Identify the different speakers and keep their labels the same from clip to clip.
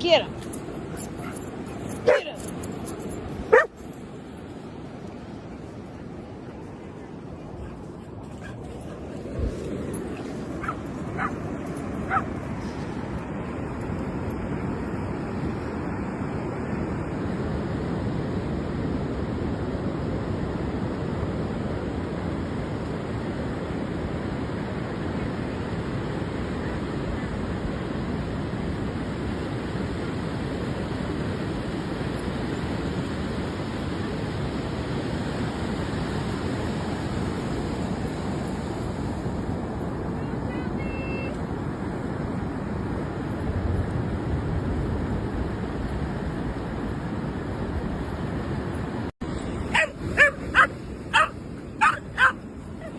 Speaker 1: Get him. Get him.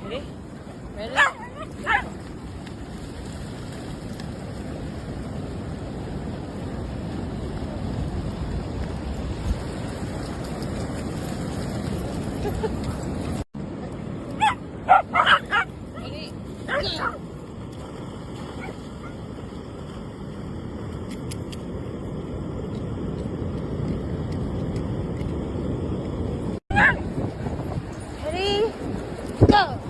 Speaker 1: Ready? Ready? Go. Ready? Go.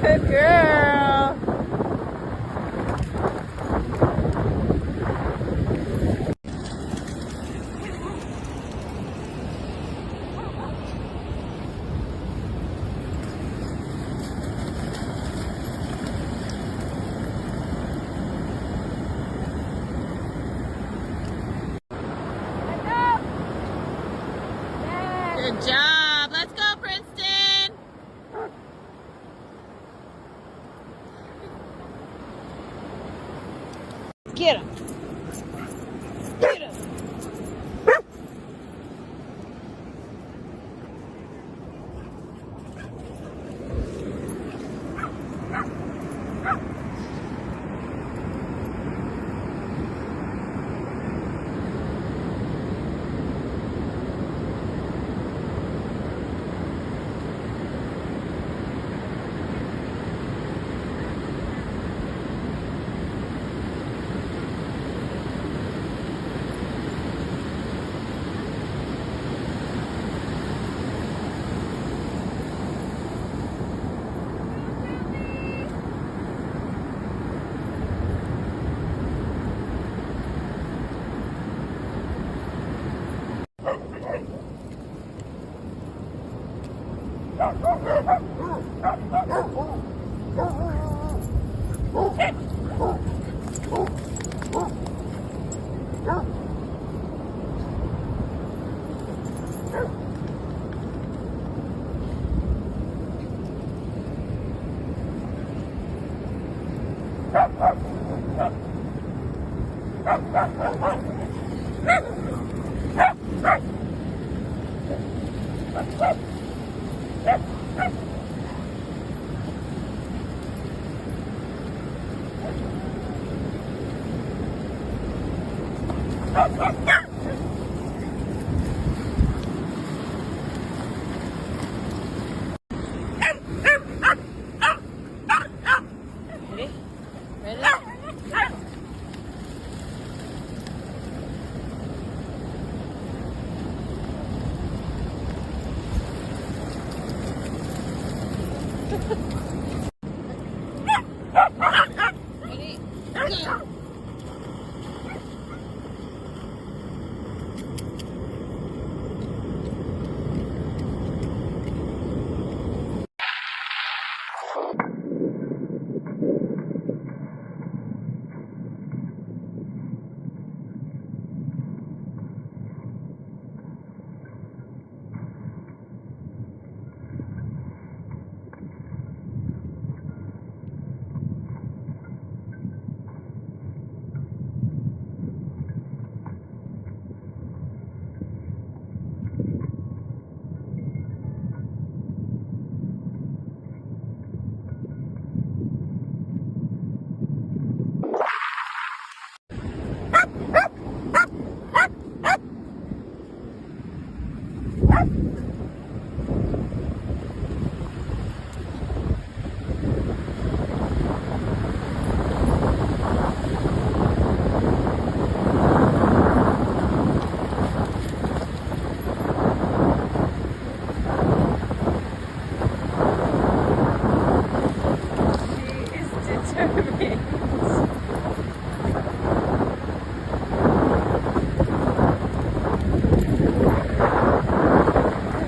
Speaker 1: Good girl. Good job. Let's go, Princeton. Get him. Get him. Ready? Go.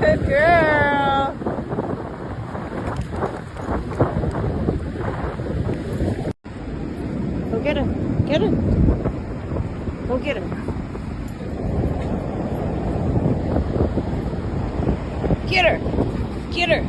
Speaker 1: Good girl. Go get her. Get her. Go get her. Get her. Get her.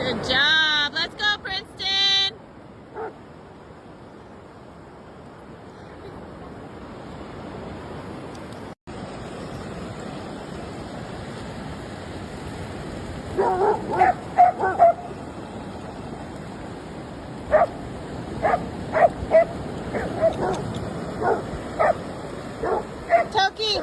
Speaker 1: Good job. Let's go, Princeton. Toki.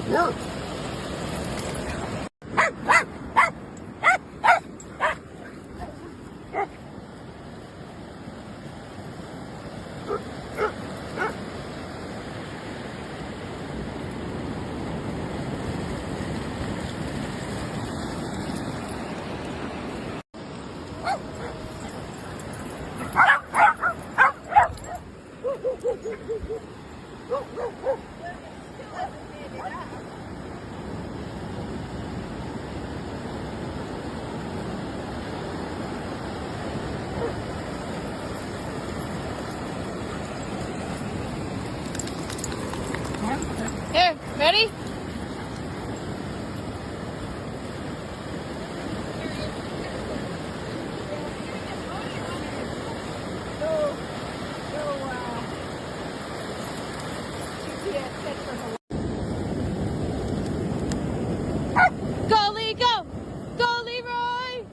Speaker 1: No. Here, ready? Go, Lee, go! Go, Leroy!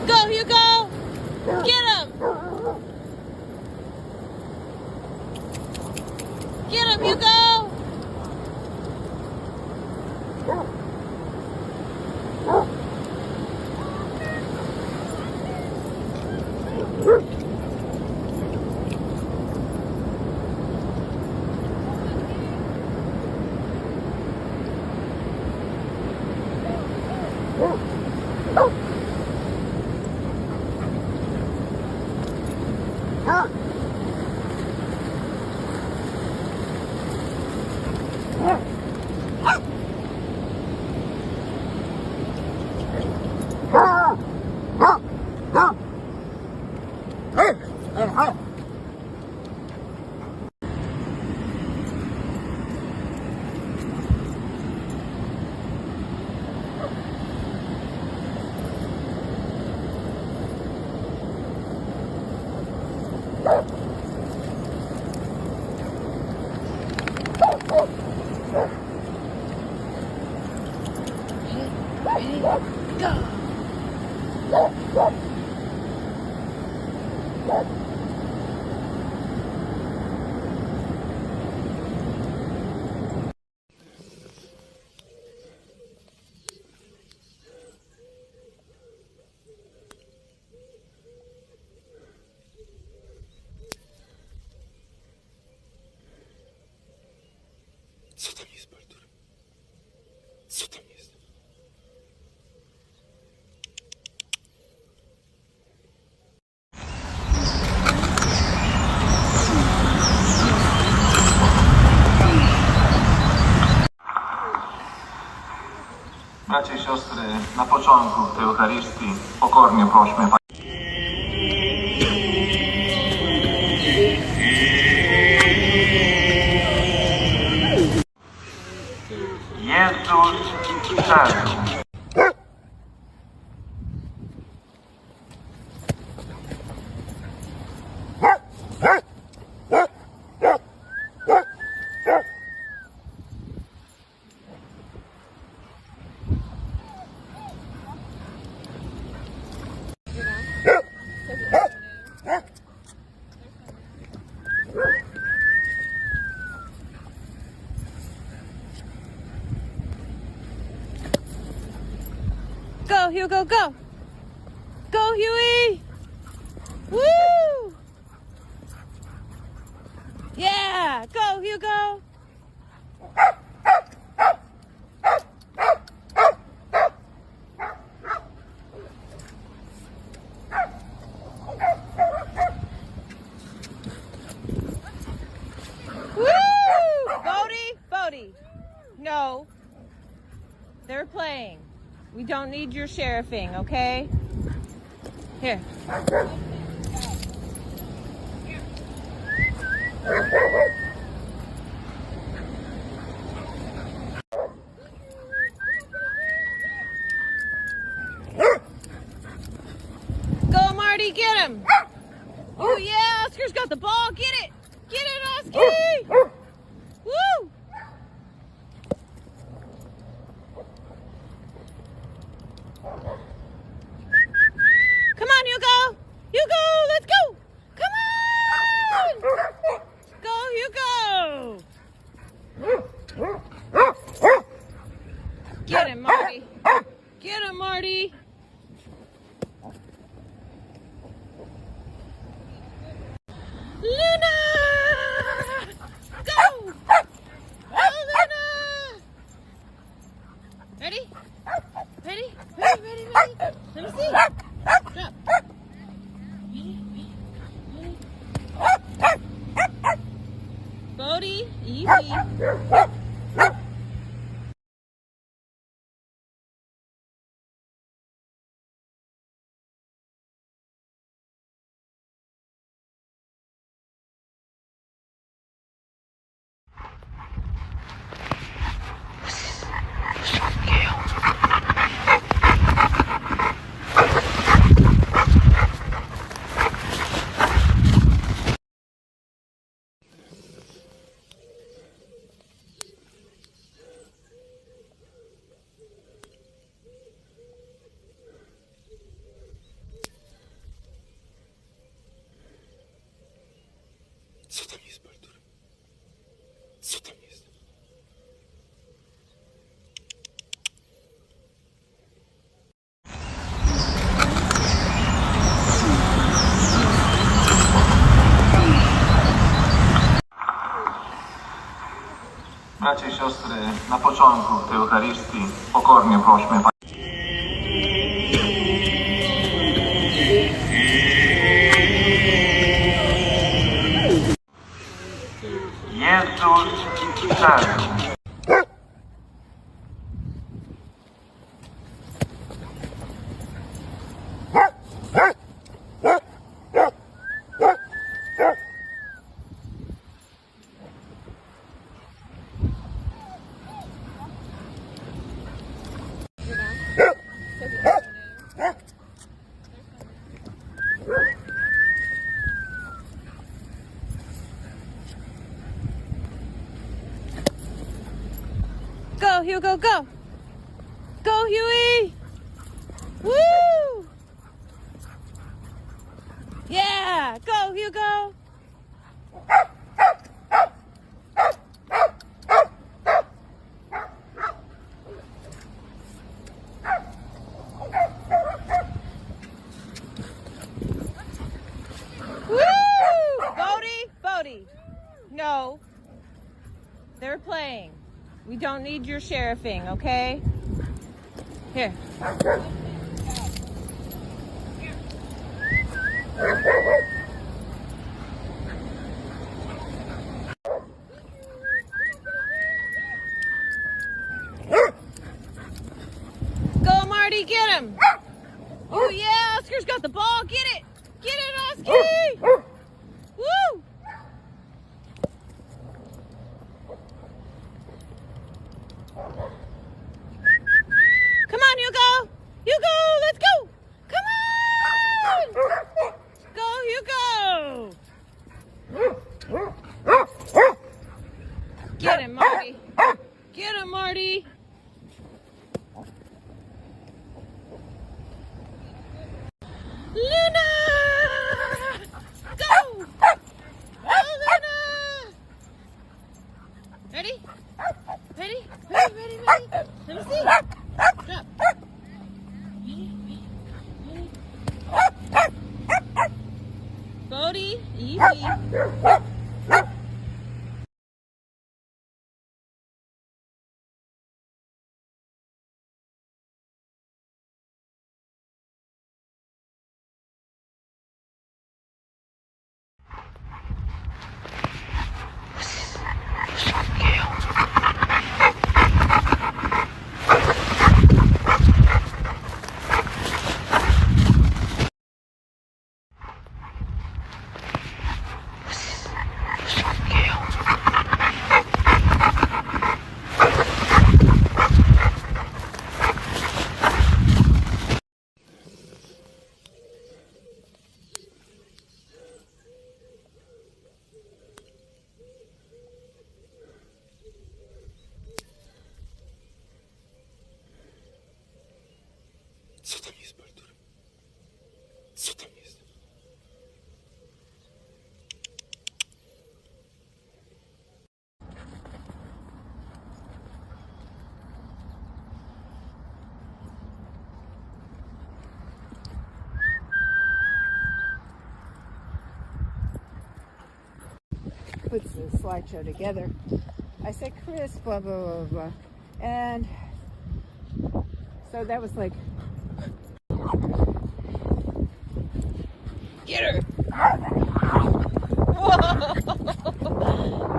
Speaker 1: Go, Hugo! Get him! Get him, Hugo!
Speaker 2: Co tam jest, Bartur? Co tam jest?
Speaker 3: Bracia i siostry, na początku tej Eucharystii pokornie prośmy Jezus wszedł.
Speaker 1: Go, Hugo, go! Go, Huey! Woo! Yeah! Go, Hugo! Woo! Bodie! No. They're playing. We don't need your sheriffing, okay? Here. Go, Marty, get him! Oh, yeah, Oscar's got the ball. Get it! Get it, Oscar! Woo! Come on, Hugo! Hugo, let's go! Come on! Go, Hugo! Get him, Marty. Get him, Marty. Luna! Go! Go, Luna! Ready? Ready? Ready? Let me see. Drop. Ready? Bodie, easy.
Speaker 3: Bracia i siostry, na początku tej Eucharystii pokornie prośmy Jezus wszedł.
Speaker 1: Go, Hugo, go! Go, Huey! Woo! Yeah! Go, Hugo! Woo! Bodie! No. They're playing. We don't need your sheriffing, okay? Here. Go, Marty, get him! Oh, yeah, Oscar's got the ball. Get it! Get it, Oscar! Woo! Come on, Hugo! Hugo, let's go! Come on! Go, Hugo! Get him, Marty. Get him, Marty. Luna! Go! Oh, Luna! Ready? Ready? Ready? Let me see. Drop. Ready? Bodie, easy.
Speaker 2: Co tam jest, Baldur? Co tam jest?
Speaker 4: Puts the slideshow together. I said, Chris, blah, blah, blah, blah. And so that was like,
Speaker 1: Get her! Whoa!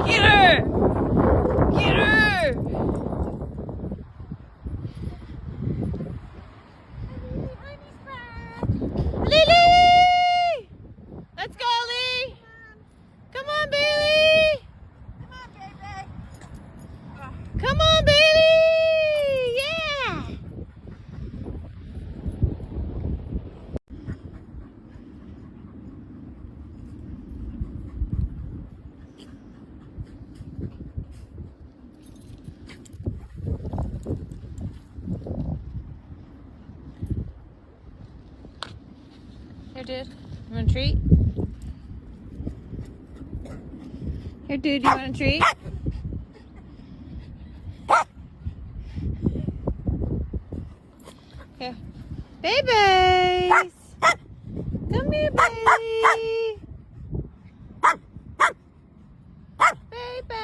Speaker 1: Get her! Get her! Lily! Let's go, Lee! Come on, Bailey! Come on, Bailey! Yeah! Here, dude. You want a treat? Here, dude. You want a treat? Here. Babies! Come here, baby! Baby!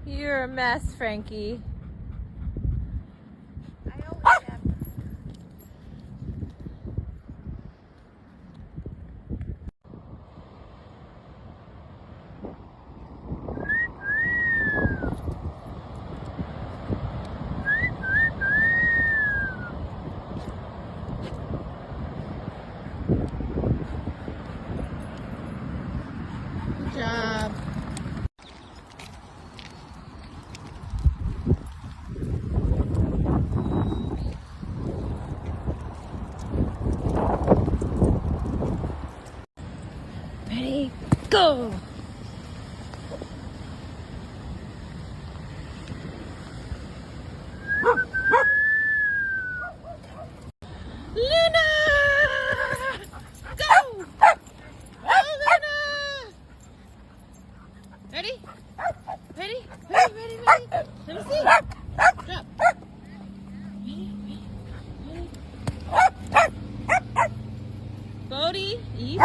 Speaker 1: You're a mess, Frankie.
Speaker 4: I always am.
Speaker 1: Good job. Ready, go! Luna! Go! Oh, Luna! Ready? Ready? Ready, ready, ready? Let me see. Drop. Ready? Bodie, easy.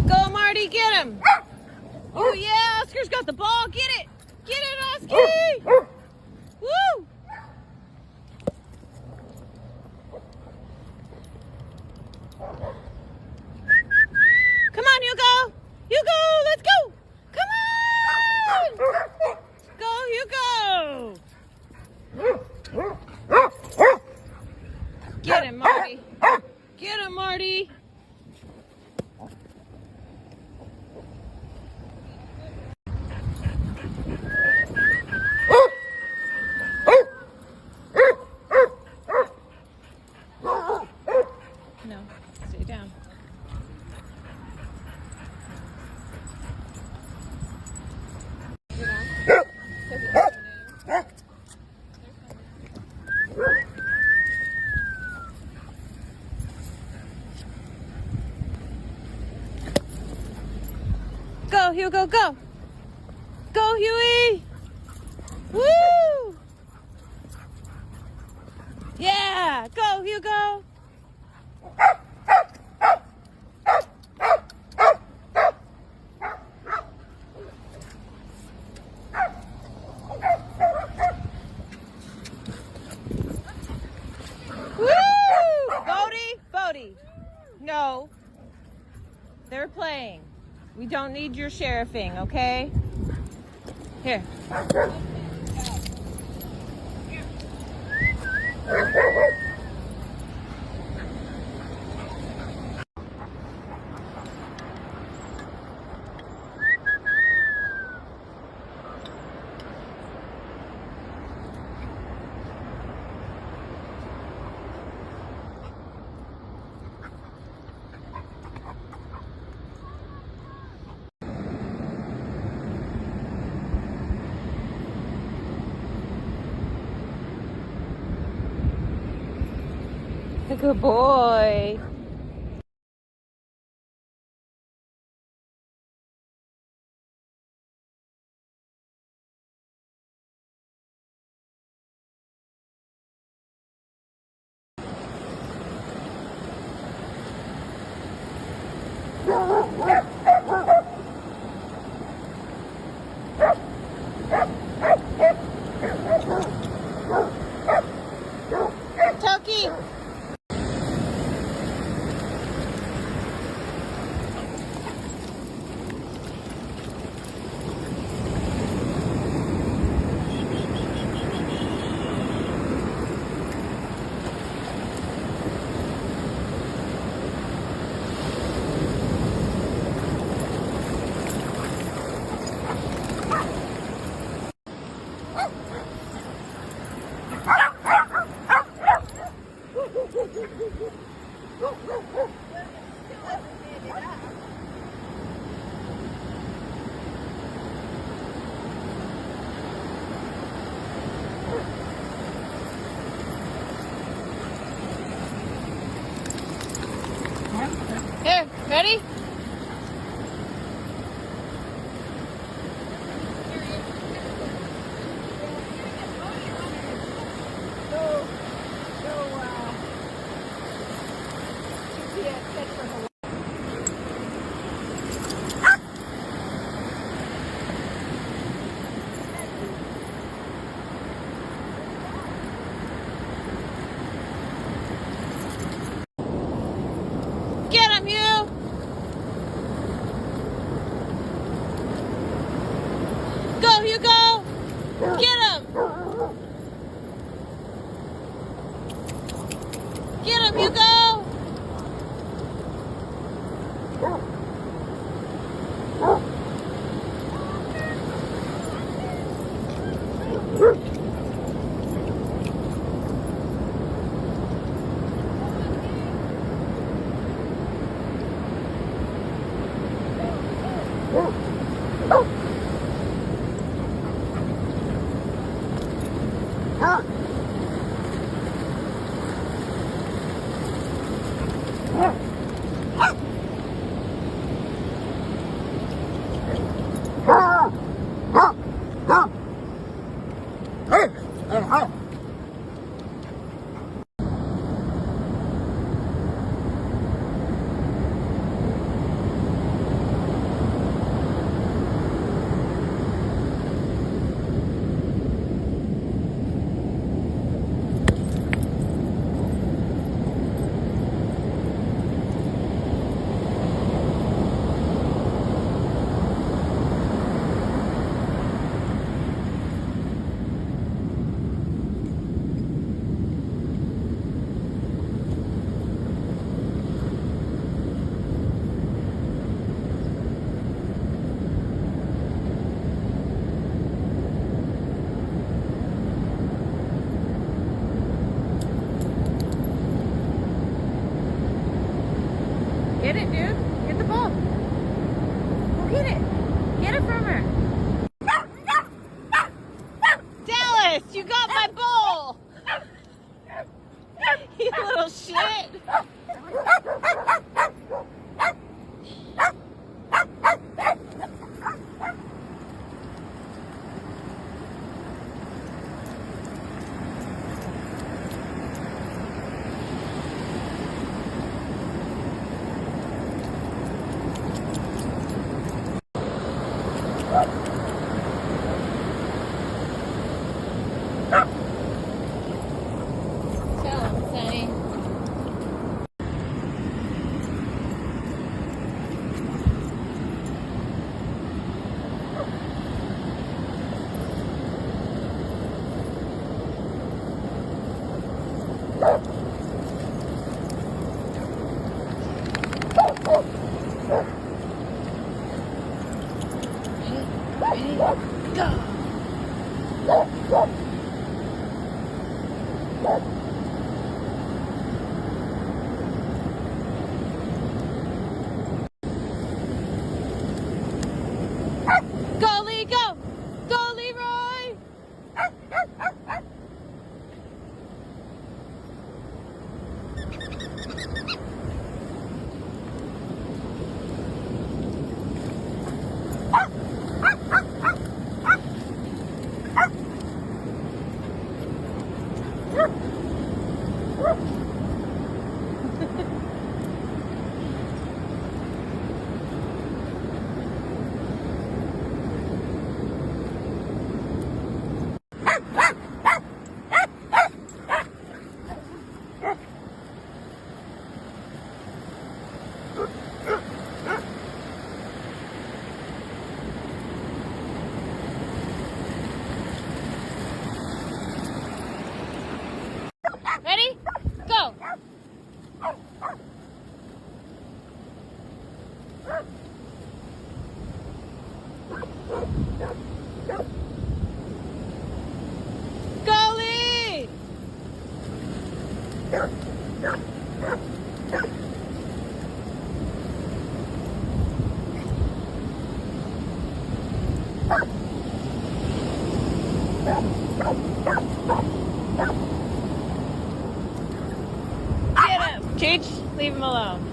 Speaker 1: Go, Marty, get him. Oh, yeah, Oscar's got the ball. Get it. Get it, Oscar. Woo! Come on, Hugo. Hugo, let's go. Come on. Go, Hugo. Get him, Marty. Get him, Marty. No, stay down. Go, Hugo, go. Go, Huey. Woo! Yeah, go, Hugo. Woo! Bodie. No. They're playing. We don't need your sheriffing, okay? Here. Good boy. Toki. Ready? Get him, Hugh! Go, Hugo! Get him! Get him, Hugo! Get it, dude. Get the ball. Go get it. Get it from her. Dallas, you got my ball. You little shit. Tell him, Sonny. Ready, go. Go, Lee, go! Go, Leroy! Ready? Go! Go, Lee! Get him! Cheech, leave him alone.